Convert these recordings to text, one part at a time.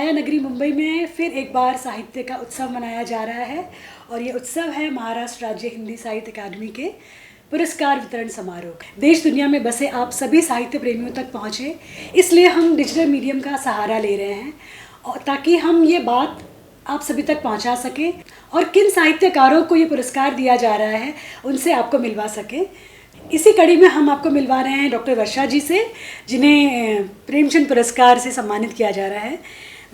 माया नगरी मुंबई में फिर एक बार साहित्य का उत्सव मनाया जा रहा है और ये उत्सव है महाराष्ट्र राज्य हिंदी साहित्य अकादमी के पुरस्कार वितरण समारोह। देश दुनिया में बसे आप सभी साहित्य प्रेमियों तक पहुँचे, इसलिए हम डिजिटल मीडियम का सहारा ले रहे हैं और ताकि हम ये बात आप सभी तक पहुंचा सकें और किन साहित्यकारों को ये पुरस्कार दिया जा रहा है उनसे आपको मिलवा सकें। इसी कड़ी में हम आपको मिलवा रहे हैं डॉक्टर वर्षा जी से, जिन्हें प्रेमचंद पुरस्कार से सम्मानित किया जा रहा है।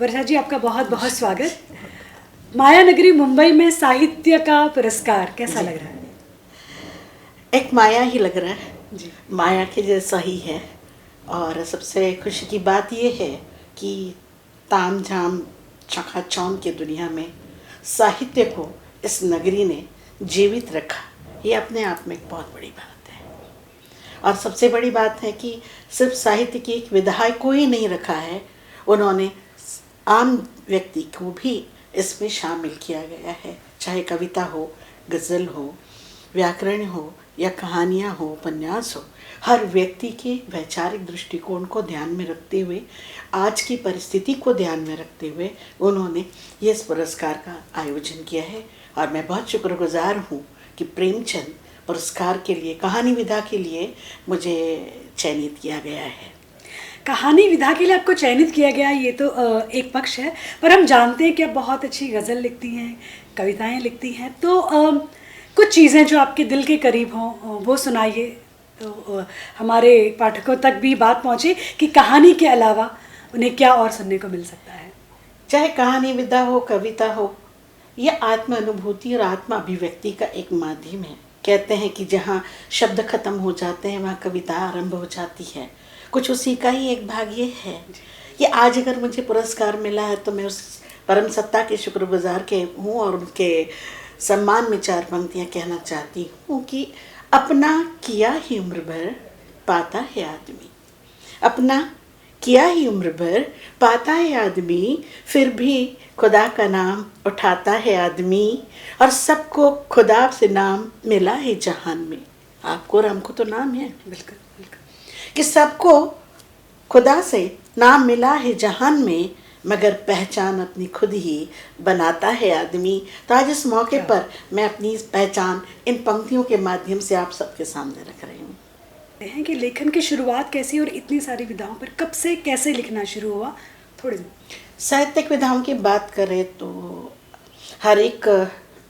वर्षा जी, आपका बहुत बहुत स्वागत। माया नगरी मुंबई में साहित्य का पुरस्कार कैसा लग रहा है? एक माया ही लग रहा है जी। माया के जैसा ही है। और सबसे खुशी की बात यह है कि ताम झाम चकाचौंध की दुनिया में साहित्य को इस नगरी ने जीवित रखा, ये अपने आप में एक बहुत बड़ी बात है। और सबसे बड़ी बात है कि सिर्फ साहित्य की एक विधा को ही नहीं रखा है, उन्होंने आम व्यक्ति को भी इसमें शामिल किया गया है। चाहे कविता हो, गज़ल हो, व्याकरण हो या कहानियाँ हो, उपन्यास हो, हर व्यक्ति के वैचारिक दृष्टिकोण को ध्यान में रखते हुए, आज की परिस्थिति को ध्यान में रखते हुए उन्होंने ये इस पुरस्कार का आयोजन किया है। और मैं बहुत शुक्रगुजार हूँ कि प्रेमचंद पुरस्कार के लिए, कहानी विधा के लिए मुझे चयनित किया गया है। कहानी विधा के लिए आपको चयनित किया गया, ये तो एक पक्ष है, पर हम जानते हैं कि आप बहुत अच्छी गज़ल लिखती हैं, कविताएं लिखती हैं, तो कुछ चीज़ें जो आपके दिल के करीब हों वो सुनाइए, तो हमारे पाठकों तक भी बात पहुँचे कि कहानी के अलावा उन्हें क्या और सुनने को मिल सकता है। चाहे कहानी विधा हो, कविता हो, यह आत्म अनुभूति और आत्म अभिव्यक्ति का एक माध्यम है। कहते हैं कि जहाँ शब्द खत्म हो जाते हैं वहाँ कविता आरंभ हो जाती है। कुछ उसी का ही एक भाग ये है। ये आज अगर मुझे पुरस्कार मिला है तो मैं उस परम सत्ता के शुक्रगुजार के हूँ और उनके सम्मान में चार पंक्तियाँ कहना चाहती हूँ कि अपना किया ही उम्र भर पाता है आदमी, अपना किया ही उम्र भर पाता है आदमी, फिर भी खुदा का नाम उठाता है आदमी, और सबको खुदा से नाम मिला है जहान में। आपको और हमको तो नाम है, बिल्कुल बिल्कुल, कि सबको खुदा से नाम मिला है जहान में, मगर पहचान अपनी खुद ही बनाता है आदमी। तो आज इस मौके पर मैं अपनी पहचान इन पंक्तियों के माध्यम से आप सबके सामने रख रही हूँ। हैं कि लेखन की शुरुआत कैसी और इतनी सारी विधाओं पर कब से कैसे लिखना शुरू हुआ? थोड़ी साहित्यिक विधाओं की बात करें तो हर एक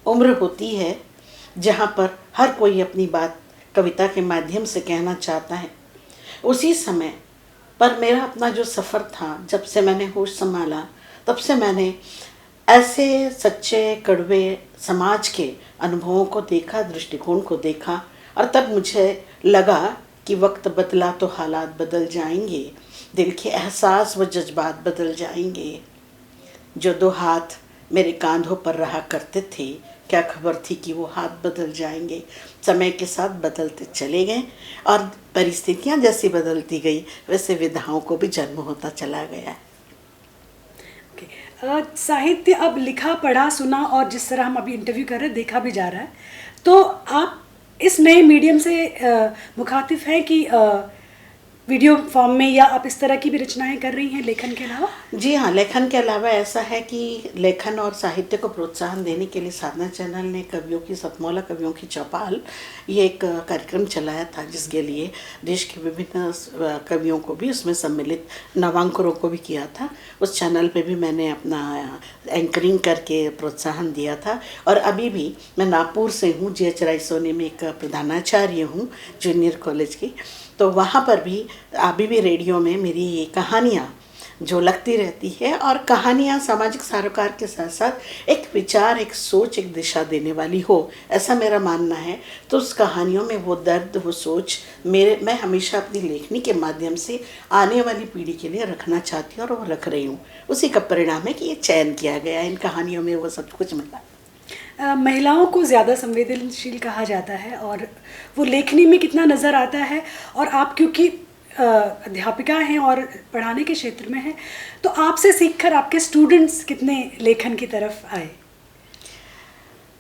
उम्र होती है जहाँ पर हर कोई अपनी बात कविता के माध्यम से कहना चाहता है। उसी समय पर मेरा अपना जो सफ़र था, जब से मैंने होश संभाला तब से मैंने ऐसे सच्चे कड़वे समाज के अनुभवों को देखा, दृष्टिकोण को देखा, और तब मुझे लगा कि वक्त बदला तो हालात बदल जाएंगे, दिल के एहसास व जज्बात बदल जाएंगे। जो दो हाथ मेरे कांधों पर रहा करते थे, क्या खबर थी कि वो हाथ बदल जाएंगे। समय के साथ बदलते चले गए और परिस्थितियाँ जैसी बदलती गई वैसे विधाओं को भी जन्म होता चला गया। साहित्य अब लिखा, पढ़ा, सुना और जिस तरह हम अभी इंटरव्यू कर रहे हैं देखा भी जा रहा है, तो आप इस नए मीडियम से मुखातिब हैं कि वीडियो फॉर्म में, या आप इस तरह की भी रचनाएं कर रही हैं लेखन के अलावा? जी हाँ, लेखन के अलावा ऐसा है कि लेखन और साहित्य को प्रोत्साहन देने के लिए साधना चैनल ने कवियों की सतमौला, कवियों की चौपाल, ये एक कार्यक्रम चलाया था, जिसके लिए देश के विभिन्न कवियों को भी उसमें सम्मिलित, नवांकुरों को भी किया था। उस चैनल पे भी मैंने अपना एंकरिंग करके प्रोत्साहन दिया था। और अभी भी मैं नागपुर से हूँ, GH रायसोनी में एक प्रधानाचार्य हूँ जूनियर कॉलेज की, तो वहाँ पर भी अभी भी रेडियो में मेरी कहानियाँ जो लगती रहती है, और कहानियाँ सामाजिक सरोकार के साथ साथ एक विचार, एक सोच, एक दिशा देने वाली हो, ऐसा मेरा मानना है। तो उस कहानियों में वो दर्द, वो सोच मैं हमेशा अपनी लेखनी के माध्यम से आने वाली पीढ़ी के लिए रखना चाहती हूँ और वो रख रही हूँ। उसी का परिणाम है कि ये चयन किया गया, इन कहानियों में वो सब कुछ मिला। महिलाओं को ज़्यादा संवेदनशील कहा जाता है और वो लेखनी में कितना नज़र आता है, और आप क्योंकि अध्यापिका हैं और पढ़ाने के क्षेत्र में हैं, तो आपसे सीखकर आपके स्टूडेंट्स कितने लेखन की तरफ आए?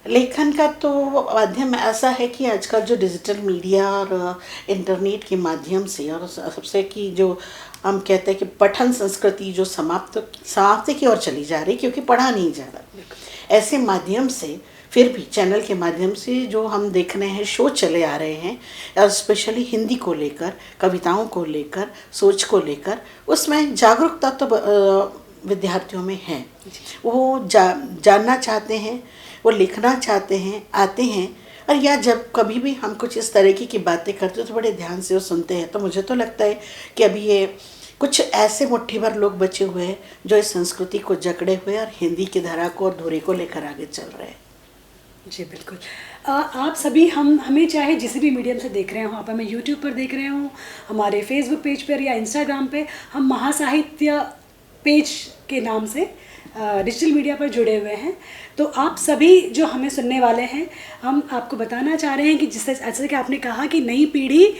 लेखन का तो माध्यम ऐसा है कि आजकल जो डिजिटल मीडिया और इंटरनेट के माध्यम से, और सबसे कि जो हम कहते हैं कि पठन संस्कृति जो समाप्ति की ओर चली जा रही, क्योंकि पढ़ा नहीं जा रहा। ऐसे माध्यम से फिर भी चैनल के माध्यम से जो हम देख रहे हैं, शो चले आ रहे हैं, और स्पेशली हिंदी को लेकर, कविताओं को लेकर, सोच को लेकर, उसमें जागरूकता तो विद्यार्थियों में है। वो जानना चाहते हैं, वो लिखना चाहते हैं, आते हैं। और या जब कभी भी हम कुछ इस तरीके की बातें करते हो तो बड़े ध्यान से वो सुनते हैं। तो मुझे तो लगता है कि अभी ये कुछ ऐसे मुट्ठी भर लोग बचे हुए हैं जो इस संस्कृति को जकड़े हुए और हिंदी की धारा को और धुरी को लेकर आगे चल रहे हैं। जी बिल्कुल। आप सभी हमें चाहे जिस भी मीडियम से देख रहे हो, आप हमें यूट्यूब पर देख रहे हो, हमारे फेसबुक पेज पर या इंस्टाग्राम पे, हम महासाहित्य पेज के नाम से डिजिटल मीडिया पर जुड़े हुए हैं। तो आप सभी जो हमें सुनने वाले हैं, हम आपको बताना चाह रहे हैं कि जिससे जैसे कि आपने कहा कि नई पीढ़ी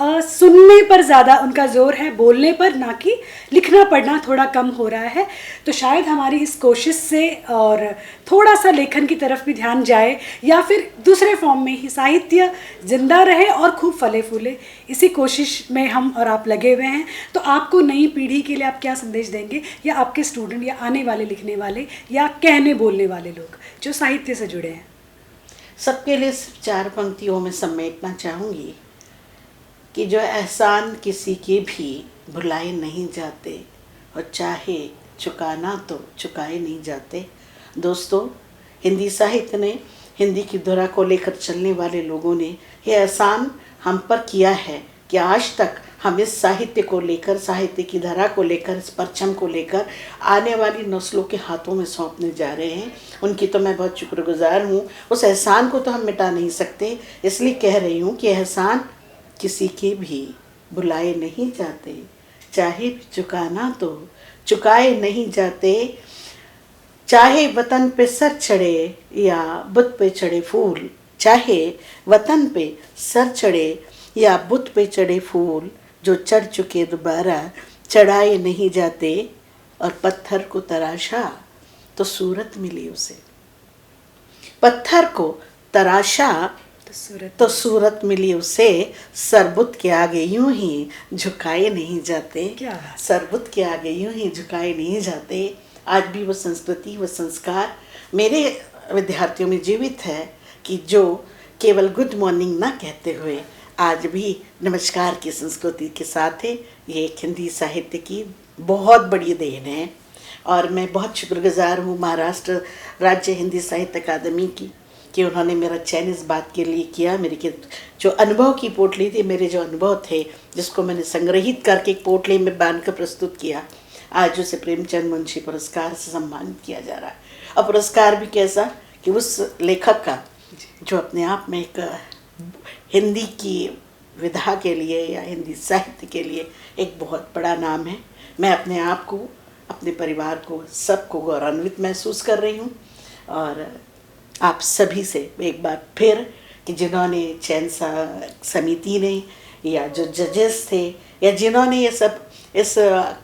सुनने पर ज़्यादा उनका जोर है, बोलने पर ना कि लिखना पढ़ना थोड़ा कम हो रहा है। तो शायद हमारी इस कोशिश से और थोड़ा सा लेखन की तरफ भी ध्यान जाए, या फिर दूसरे फॉर्म में ही साहित्य जिंदा रहे और खूब फले फूले, इसी कोशिश में हम और आप लगे हुए हैं। तो आपको नई पीढ़ी के लिए आप क्या संदेश देंगे, या आपके स्टूडेंट या आने वाले लिखने वाले या कहने बोलने वाले लोग जो साहित्य से जुड़े हैं? सबके लिए सिर्फ 4 पंक्तियों में समेटना चाहूँगी कि जो एहसान किसी के भी भुलाए नहीं जाते, और चाहे चुकाना तो चुकाए नहीं जाते। दोस्तों, हिंदी साहित्य ने, हिंदी की धुरा को लेकर चलने वाले लोगों ने ये एहसान हम पर किया है कि आज तक हम इस साहित्य को लेकर, साहित्य की धारा को लेकर, इस परचम को लेकर आने वाली नस्लों के हाथों में सौंपने जा रहे हैं। उनकी तो मैं बहुत शुक्रगुजार हूँ। उस एहसान को तो हम मिटा नहीं सकते, इसलिए कह रही हूँ कि एहसान किसी के भी भुलाए नहीं जाते, चाहे चुकाना तो चुकाए नहीं जाते। चाहे वतन पे सर चढ़े या बुत पे चढ़े फूल, चाहे वतन पे सर चढ़े या बुत पे चढ़े फूल, जो चढ़ चुके दोबारा चढ़ाए नहीं जाते। और पत्थर को तराशा तो सूरत मिली उसे, पत्थर को तराशा तो सूरत मिली उसे, सरबुत के आगे यूं ही झुकाए नहीं जाते। सरबुत के आगे यूं ही झुकाए नहीं जाते। आज भी वो संस्कृति, वो संस्कार मेरे विद्यार्थियों में जीवित है कि जो केवल गुड मॉर्निंग ना कहते हुए आज भी नमस्कार की संस्कृति के साथ है। ये एक हिंदी साहित्य की बहुत बड़ी देन है, और मैं बहुत शुक्रगुजार हूँ महाराष्ट्र राज्य हिंदी साहित्य अकादमी की कि उन्होंने मेरा चयन इस बात के लिए किया। मेरी जो अनुभव की पोटली थी, मेरे जो अनुभव थे, जिसको मैंने संग्रहित करके एक पोटली में बांध कर प्रस्तुत किया, आज उसे प्रेमचंद मुंशी पुरस्कार से सम्मानित किया जा रहा है। और पुरस्कार भी कैसा कि उस लेखक का जो अपने आप में एक हिंदी की विधा के लिए या हिंदी साहित्य के लिए एक बहुत बड़ा नाम है। मैं अपने आप को, अपने परिवार को, सबको गौरवान्वित महसूस कर रही हूँ। और आप सभी से एक बार फिर कि जिन्होंने चयन समिति ने, या जो जजेस थे, या जिन्होंने ये सब इस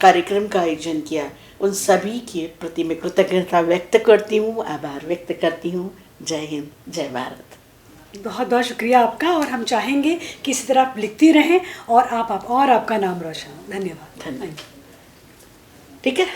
कार्यक्रम का आयोजन किया, उन सभी के प्रति मैं कृतज्ञता व्यक्त करती हूँ, आभार व्यक्त करती हूँ। जय हिंद, जय भारत। बहुत बहुत शुक्रिया आपका, और हम चाहेंगे कि इसी तरह आप लिखती रहें और आपका नाम रोशन हो। धन्यवाद। ठीक है।